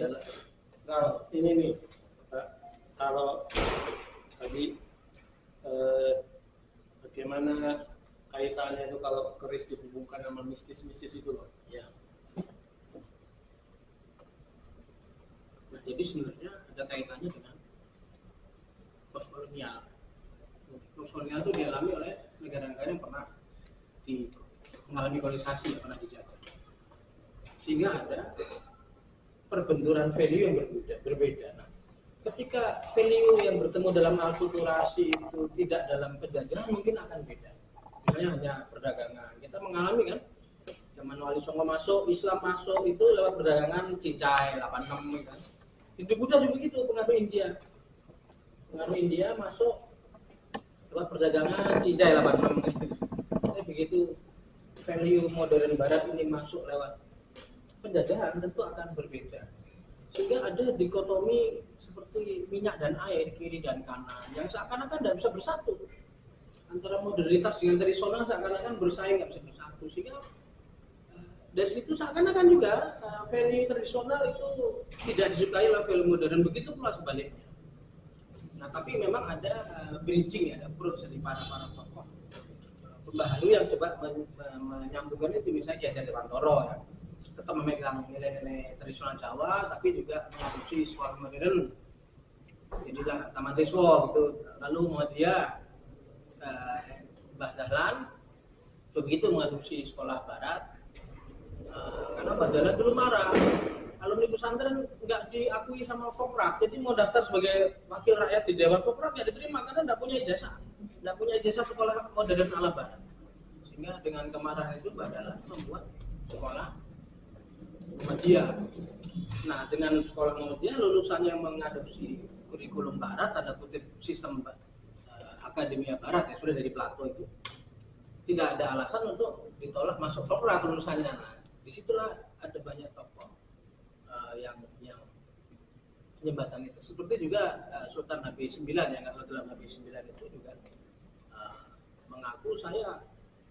adalah Nah, ini nih, Pak, kalau tadi bagaimana kaitannya itu kalau keris dihubungkan sama mistis-mistis itu loh? ya. Nah, jadi sebenarnya ada kaitannya dengan postkolonial. Postkolonial itu dialami oleh negara-negara yang pernah mengalami kolonisasi, yang pernah dijajah. Sehingga ada perbenturan value yang berbeda. Nah, ketika value yang bertemu dalam akulturasi itu tidak dalam penjajahan, mungkin akan beda. Misalnya hanya perdagangan. Kita mengalami kan, zaman Wali Songo masuk, Islam masuk itu lewat perdagangan cincai 86 kan. Hindu Buddha juga begitu, pengaruh India. Pengaruh India masuk lewat perdagangan cincai 86 kan. Tapi begitu value modern barat ini masuk lewat penjajahan, tentu akan berbeda. Sehingga ada dikotomi seperti minyak dan air, kiri dan kanan, yang seakan-akan tidak bisa bersatu. Antara modernitas dengan tradisional seakan-akan bersaing, nggak bisa bersatu. Sehingga dari situ seakan-akan juga value tradisional itu tidak disukai oleh value modern, begitu pula sebaliknya. Nah, tapi memang ada bridging, ada approach dari para tokoh pembaharu yang coba menyambungkan itu, misalnya Ki Dewantoro ya, tetap memegang nilai-nilai tradisional Jawa, tapi juga mengadopsi sekolah modern. Jadilah Taman Siswa gitu. Lalu Muhammadiyah, Mbah Dahlan begitu mengadopsi sekolah Barat. Karena Mbah Dahlan dulu marah, alumni pesantren nggak diakui sama Koprat, jadi mau daftar sebagai wakil rakyat di Dewan Koprat nggak diterima karena nggak punya ijazah sekolah modern ala Barat. Sehingga dengan kemarahan itu Mbah Dahlan membuat sekolah Muhammadiyah. Nah, dengan sekolah Muhammadiyah lulusan yang mengadopsi kurikulum Barat, tanda kutip sistem akademia Barat ya, sudah dari Plato itu, tidak ada alasan untuk ditolak masuk Koprat lulusannya. Nah, disitulah ada banyak tokoh yang menyembatani itu. Seperti juga Sultan Habib IX yang dalam Habib IX itu juga mengaku saya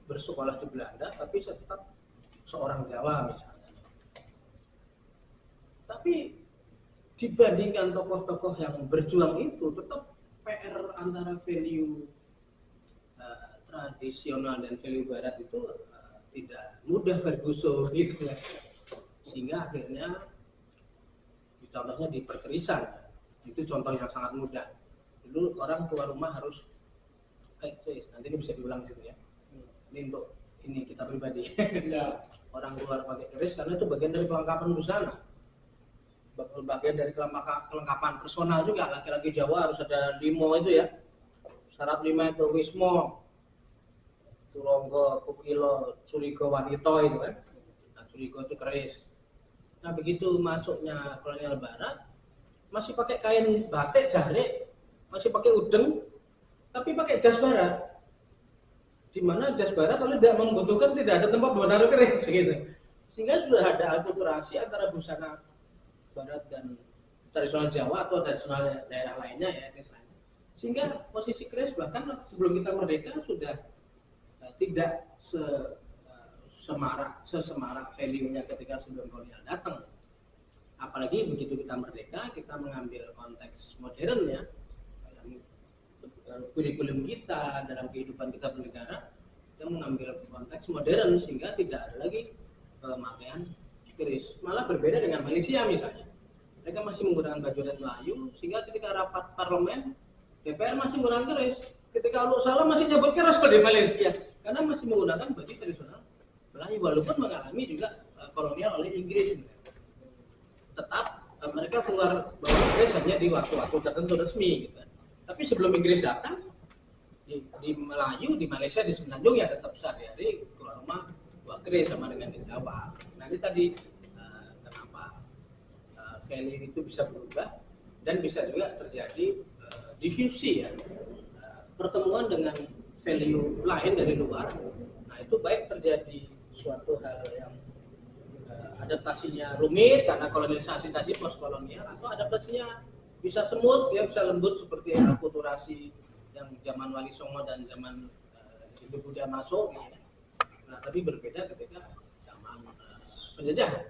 bersekolah di Belanda, tapi saya tetap seorang Jawa misalnya. Tapi dibandingkan tokoh-tokoh yang berjuang itu, tetap PR antara value tradisional dan value Barat itu tidak mudah bergusur gitu ya. Sehingga akhirnya contohnya di perkerisan, itu contoh yang sangat mudah. Dulu orang keluar rumah harus nanti ini bisa diulang gitu ya. Ini untuk ini kita pribadi. Ya. Orang keluar pakai keris karena itu bagian dari kelengkapan busana. Bagian dari kelengkapan personal juga. Laki-laki Jawa harus ada limo itu ya. Syarat 5 itu wismo, turonggo, kukilo, surigo, wanito itu kan. Nah, surigo itu keris. Nah, begitu masuknya kolonial Barat, masih pakai kain batik jahre, masih pakai udeng, tapi pakai jas Barat. Di mana jas Barat kalau tidak membutuhkan, tidak ada tempat buat naruh keris gitu. Sehingga sudah ada akulturasi antara busana Barat dan tradisional Jawa atau tradisional daerah lainnya ya, sehingga posisi keris bahkan sebelum kita merdeka sudah tidak sesemarak value-nya ketika sebelum kolonial datang. Apalagi begitu kita merdeka, kita mengambil konteks modern ya, dalam kurikulum kita, dalam kehidupan kita bernegara, kita mengambil konteks modern sehingga tidak ada lagi pemakaian keris. Malah berbeda dengan Malaysia misalnya. Mereka masih menggunakan baju adat Melayu, sehingga ketika rapat parlemen, DPR masih menggunakan keris. Ketika Uluk Salam masih nyebut keris di Malaysia, karena masih menggunakan baju tradisional Melayu, walaupun mengalami juga kolonial oleh Inggris. Tetap mereka keluar bawa keris hanya di waktu-waktu tertentu resmi. Gitu. Tapi sebelum Inggris datang, di Melayu, di Malaysia, di Semenanjung ya tetap sehari-hari keluar rumah bawa keris sama dengan di Jawa. Nah ini tadi kenapa value itu bisa berubah dan bisa juga terjadi difusi ya, pertemuan dengan value lain dari luar. Nah itu baik terjadi suatu hal yang adaptasinya rumit karena kolonialisasi tadi, postkolonial, atau adaptasinya bisa smooth ya, bisa lembut seperti akulturasi yang zaman Wali Songo dan zaman Hindu Buddha masuk gitu. Nah tapi berbeda ketika zaman penjajahan.